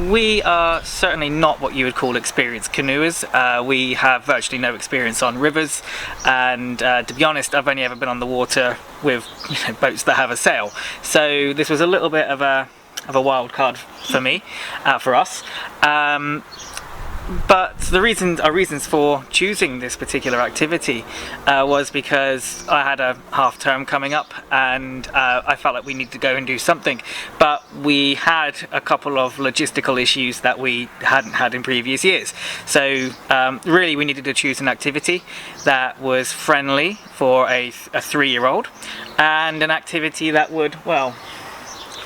We are certainly not what you would call experienced canoers. We have virtually no experience on rivers, and to be honest, I've only ever been on the water with boats that have a sail. So this was a little bit of a wild card for me, for us. But our reasons for choosing this particular activity was because I had a half term coming up, and I felt like we needed to go and do something. But we had a couple of logistical issues that we hadn't had in previous years. So really we needed to choose an activity that was friendly for a 3-year-old, and an activity that would, well...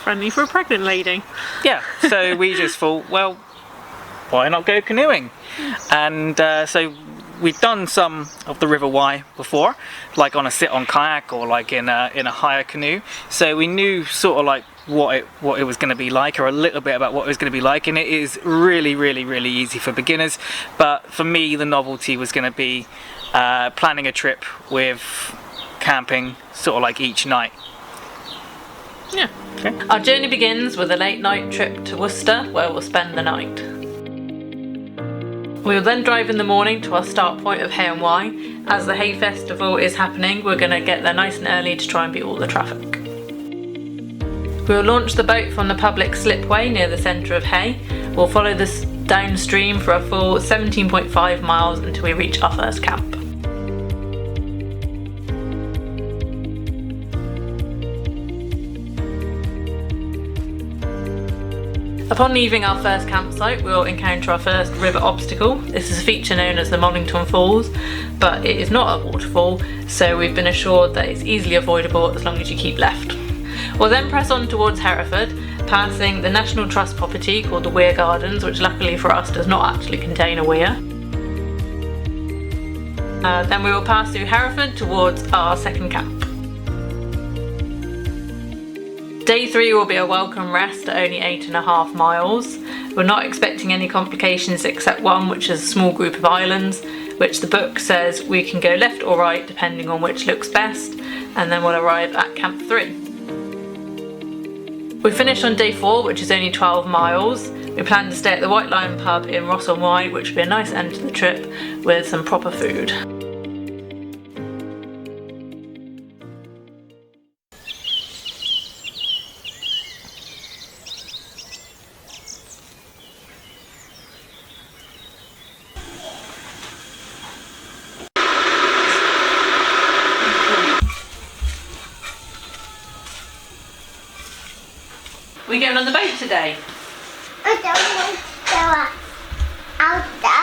friendly for a pregnant lady. Yeah, so we just thought, well, why not go canoeing? And so we've done some of the River Wye before, like on a sit-on kayak or like in a hire canoe. So we knew sort of like what it was going to be like, or a little bit about what it was going to be like, and it is really easy for beginners. But for me, the novelty was going to be planning a trip with camping sort of like each night. Yeah. Okay. Our journey begins with a late night trip to Worcester, where we'll spend the night. We will then drive in the morning to our start point of Hay and Wye. As the Hay Festival is happening, we're going to get there nice and early to try and beat all the traffic. We will launch the boat from the public slipway near the centre of Hay. We'll follow this downstream for a full 17.5 miles until we reach our first camp. Upon leaving our first campsite, we'll encounter our first river obstacle. This is a feature known as the Mollington Falls, but it is not a waterfall, so we've been assured that it's easily avoidable as long as you keep left. We'll then press on towards Hereford, passing the National Trust property called the Weir Gardens, which luckily for us does not actually contain a weir. Then we will pass through Hereford towards our second camp. Day 3 will be a welcome rest at only 8.5 miles. We're not expecting any complications except one, which is a small group of islands, which the book says we can go left or right depending on which looks best, and then we'll arrive at Camp 3. We finish on day 4, which is only 12 miles. We plan to stay at the White Lion pub in Ross-on-Wye, which will be a nice end to the trip with some proper food. We going on the boat today? I don't want to go outside.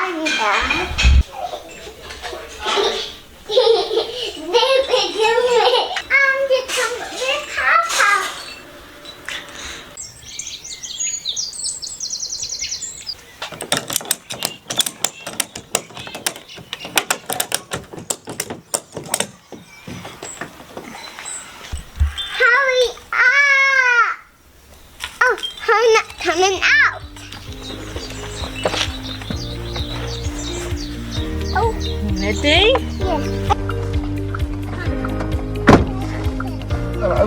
Coming out. Oh. Ready? Yes. Hello.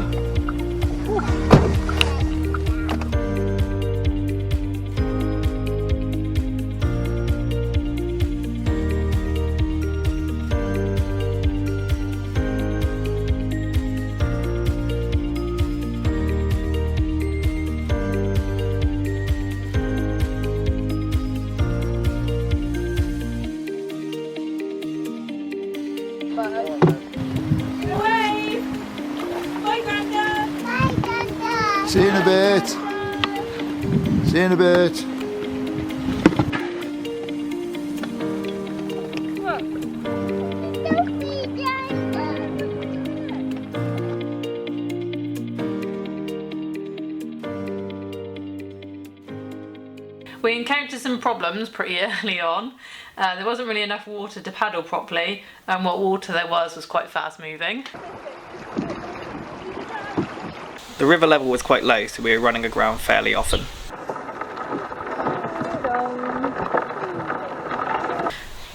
See you in a bit. See you in a bit. We encountered some problems pretty early on. There wasn't really enough water to paddle properly, and what water there was quite fast moving. The river level was quite low, so we were running aground fairly often.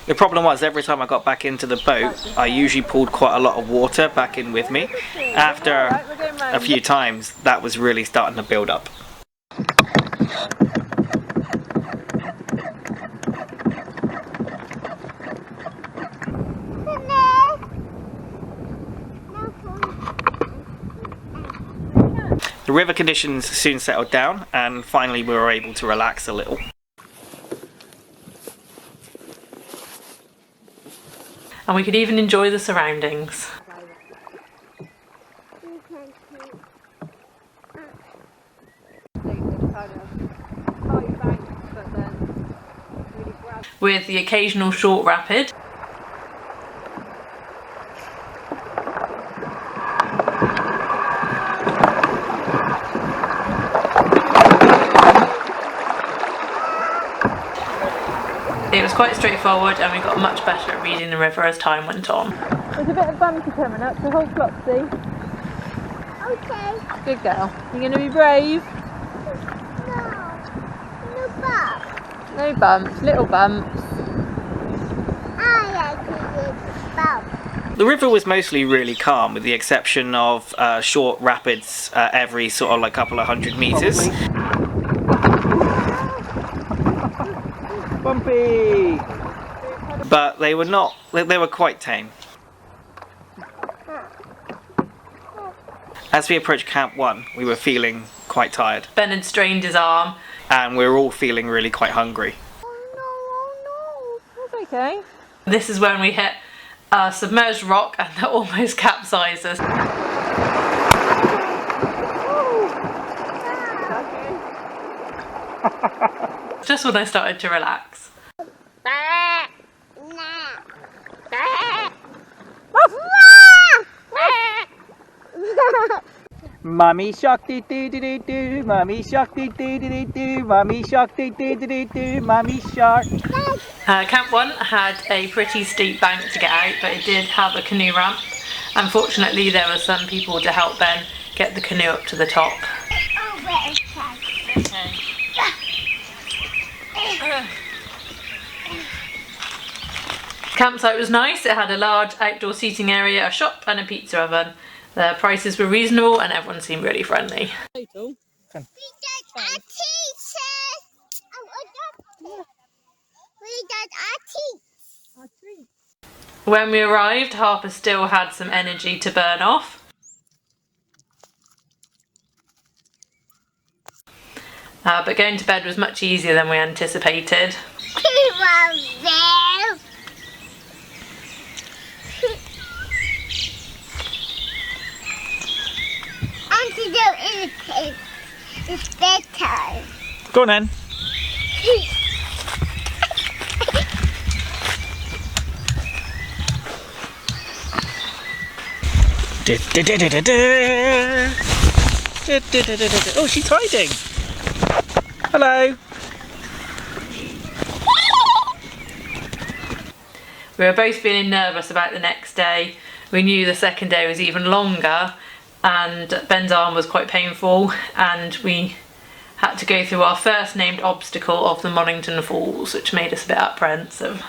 The problem was, every time I got back into the boat, I usually pulled quite a lot of water back in with me. After a few times, that was really starting to build up. The river conditions soon settled down and finally we were able to relax a little. And we could even enjoy the surroundings. With the occasional short rapid. It was quite straightforward and we got much better at reading the river as time went on. There's a bit of bumpy coming up, so hold Flopsy. Okay. Good girl. You're going to be brave. No bump. No bumps, little bumps. I like it bump. The river was mostly really calm with the exception of short rapids every sort of like couple of 100 meters. Bumpy! But they were quite tame. As we approached Camp 1, we were feeling quite tired. Ben had strained his arm. And we were all feeling really quite hungry. Oh That's okay. This is when we hit a submerged rock and that almost capsized us. Just when I started to relax. Mummy shark doo doo doo doo doo, mummy shark doo doo doo doo doo, mummy shark doo doo doo doo doo, mummy shark. Camp 1 had a pretty steep bank to get out, but it did have a canoe ramp. Unfortunately, there were some people to help Ben get the canoe up to the top. Campsite was nice. It had a large outdoor seating area, a shop and a pizza oven. The prices were reasonable and everyone seemed really friendly. When we arrived, Harper still had some energy to burn off. But going to bed was much easier than we anticipated. It's bedtime. Go on then. Oh, she's hiding. Hello. We were both feeling nervous about the next day. We knew the second day was even longer and Ben's arm was quite painful and we had to go through our first named obstacle of the Mornington Falls, which made us a bit apprehensive.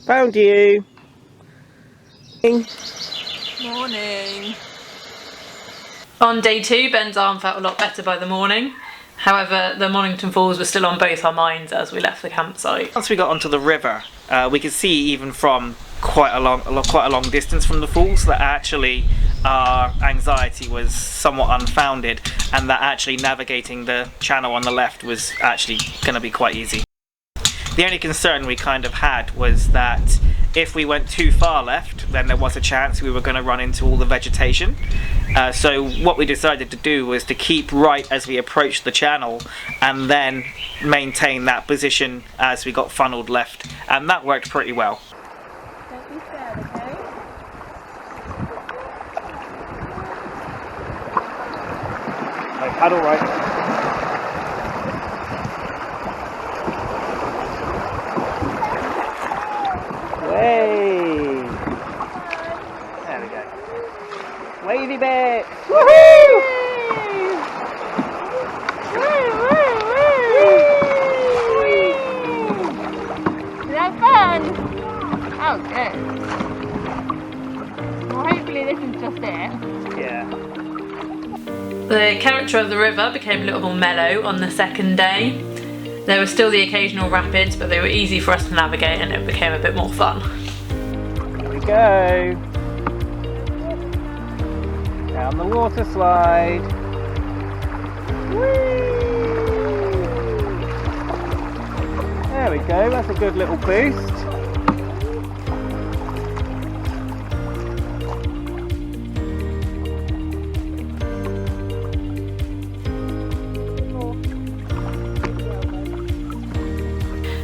Found you. Morning. On day 2, Ben's arm felt a lot better by the morning. However, the Mornington Falls were still on both our minds as we left the campsite. Once we got onto the river, we could see even from quite a long distance from the falls that actually our anxiety was somewhat unfounded, and that actually navigating the channel on the left was actually going to be quite easy. The only concern we kind of had was that if we went too far left, then there was a chance we were going to run into all the vegetation. So what we decided to do was to keep right as we approached the channel and then maintain that position as we got funneled left, and that worked pretty well. Don't be scared, okay? Right, paddle right. Way! There we go. Wavy bit! Woohoo! Is that fun? Oh, good. Well, hopefully this is just it. Yeah. The character of the river became a little more mellow on the second day. There were still the occasional rapids, but they were easy for us to navigate and it became a bit more fun. Here we go. Down the water slide. Whee! There we go, that's a good little boost.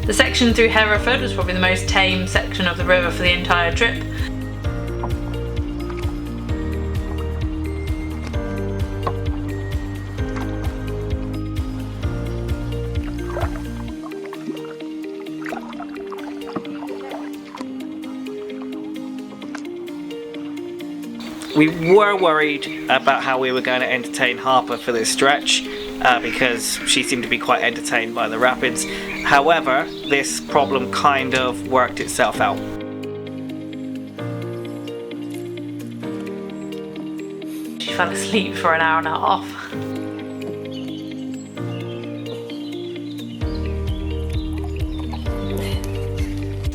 The section through Hereford was probably the most tame section of the river for the entire trip. We were worried about how we were going to entertain Harper for this stretch because she seemed to be quite entertained by the rapids. However, this problem kind of worked itself out. She fell asleep for an hour and a half.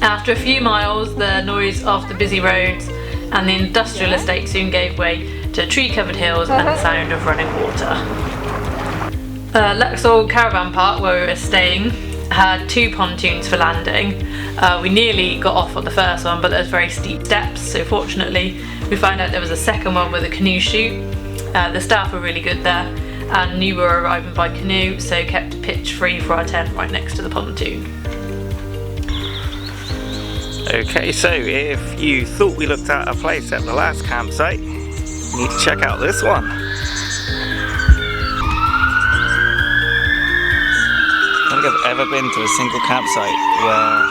After a few miles, the noise of the busy roads and the industrial estate soon gave way to tree-covered hills and the sound of running water. Lexall Caravan Park, where we were staying, had 2 pontoons for landing. We nearly got off on the first one, but there's very steep steps, so fortunately we found out there was a second one with a canoe chute. The staff were really good there and knew we were arriving by canoe, so kept pitch free for our tent right next to the pontoon. Okay, so if you thought we looked at a place at the last campsite, you need to check out this one. I don't think I've ever been to a single campsite where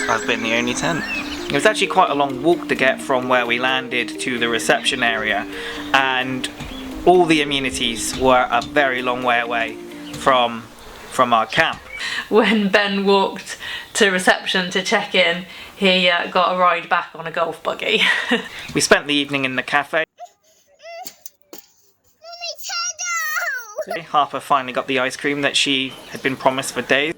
I've been the only tent. It was actually quite a long walk to get from where we landed to the reception area, and all the amenities were a very long way away from our camp. When Ben walked to reception to check in, he got a ride back on a golf buggy. We spent the evening in the cafe. Harper finally got the ice cream that she had been promised for days.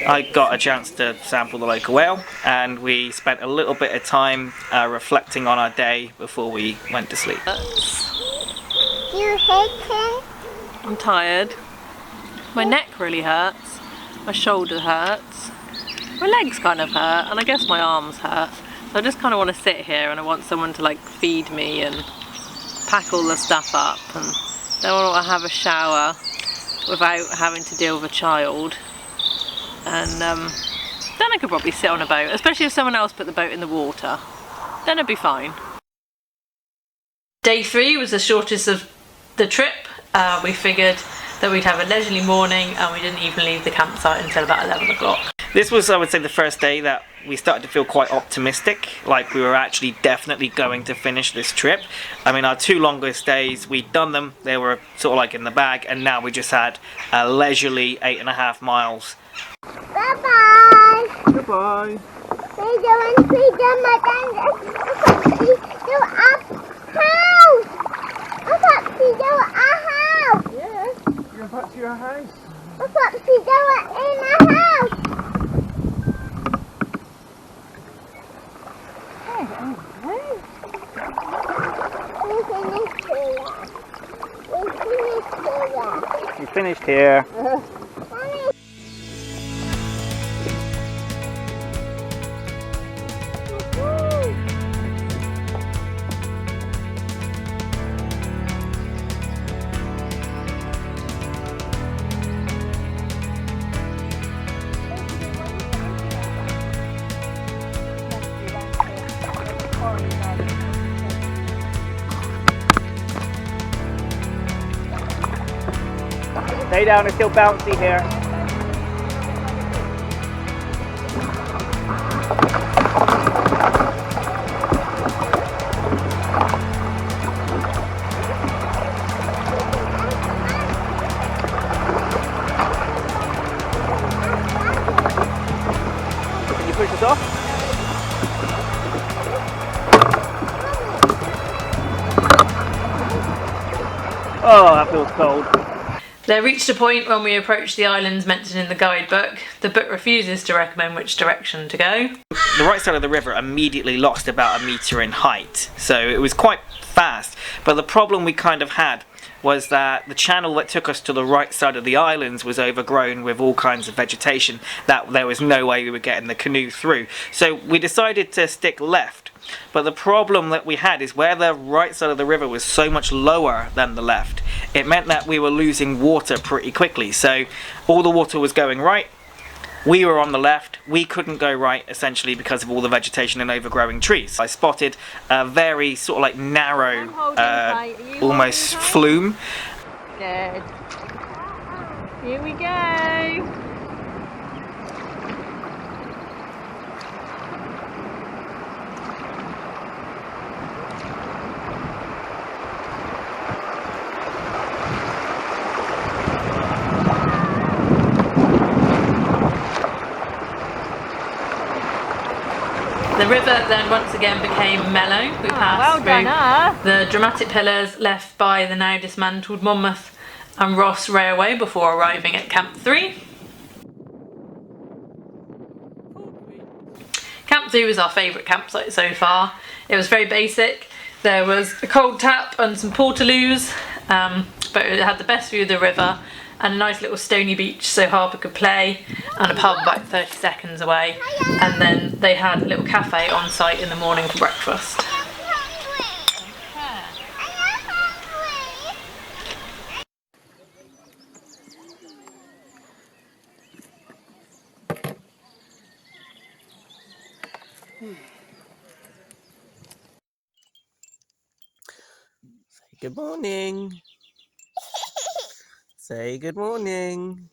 I got a chance to sample the local ale, and we spent a little bit of time reflecting on our day before we went to sleep. You hate it? I'm tired. My neck really hurts. My shoulder hurts. My legs kind of hurt, and I guess my arms hurt. So I just kind of want to sit here and I want someone to like feed me and pack all the stuff up, and then I want to have a shower without having to deal with a child. And then I could probably sit on a boat, especially if someone else put the boat in the water. Then it'd be fine. Day 3 was the shortest of the trip. We figured that we'd have a leisurely morning, and we didn't even leave the campsite until about 11 o'clock. This was, I would say, the first day that we started to feel quite optimistic, like we were actually definitely going to finish this trip. I mean, our 2 longest days, we'd done them, they were sort of like in the bag, and now we just had a leisurely 8.5 miles. Bye-bye. Goodbye. Freedom, madam. Do a house. I thought she do a house. Yeah, you're back to your house. I thought she do it in a house. We finished here. Stay down, it's still bouncy here. Can you push us off? Oh, that feels cold. There reached a point when we approached the islands mentioned in the guidebook. The book refuses to recommend which direction to go. The right side of the river immediately lost about 1 metre in height, so it was quite fast. But the problem we kind of had was that the channel that took us to the right side of the islands was overgrown with all kinds of vegetation that there was no way we were getting the canoe through. So we decided to stick left. But the problem that we had is where the right side of the river was so much lower than the left, it meant that we were losing water pretty quickly. So all the water was going right, we were on the left, we couldn't go right essentially because of all the vegetation and overgrowing trees. I spotted a very sort of like narrow, almost flume. Good. Here we go. The river then once again became mellow. We passed through the dramatic pillars left by the now dismantled Monmouth and Ross Railway before arriving at Camp 3. Camp 3 was our favourite campsite so far. It was very basic. There was a cold tap and some portaloos, but it had the best view of the river and a nice little stony beach so Harper could play, and a pub about 30 seconds away, and then they had a little cafe on site in the morning for breakfast. Good morning. Say good morning.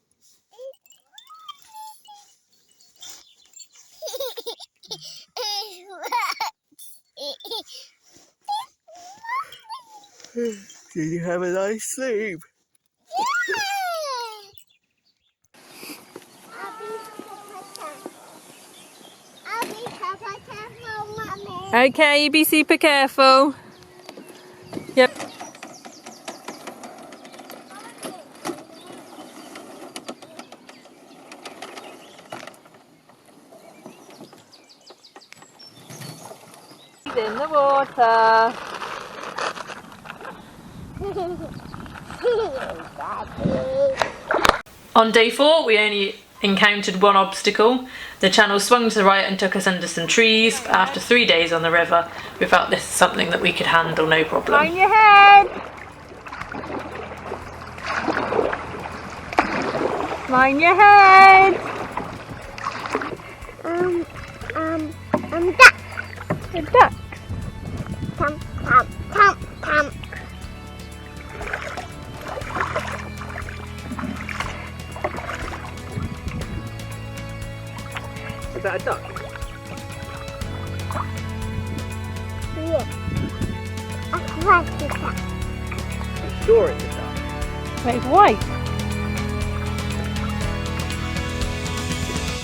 Did you have a nice sleep? Okay, you be super careful. Yep. He's in the water. On day 4 we only encountered one obstacle. The channel swung to the right and took us under some trees, but after 3 days on the river we felt this is something that we could handle no problem. On your head. Mind your head. Duck. The ducks. Thump, thump, thump, thump. Is that a duck? Yeah. That's right, the duck. I'm sure it's a duck. But it's white.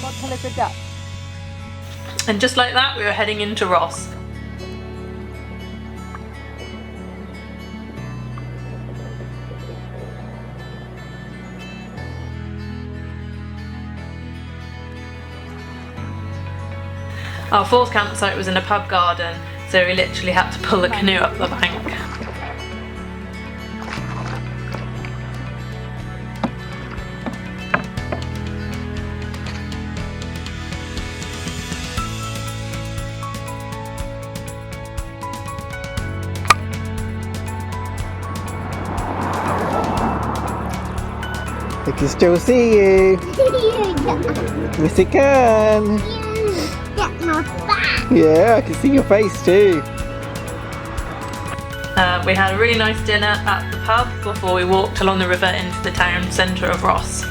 What colour's the duck? And just like that we were heading into Ross. Our 4th campsite was in a pub garden, so we literally had to pull the canoe up the bank. I can still see you. Yes, I can. Get my back. Yeah, I can see your face too. We had a really nice dinner at the pub before we walked along the river into the town centre of Ross.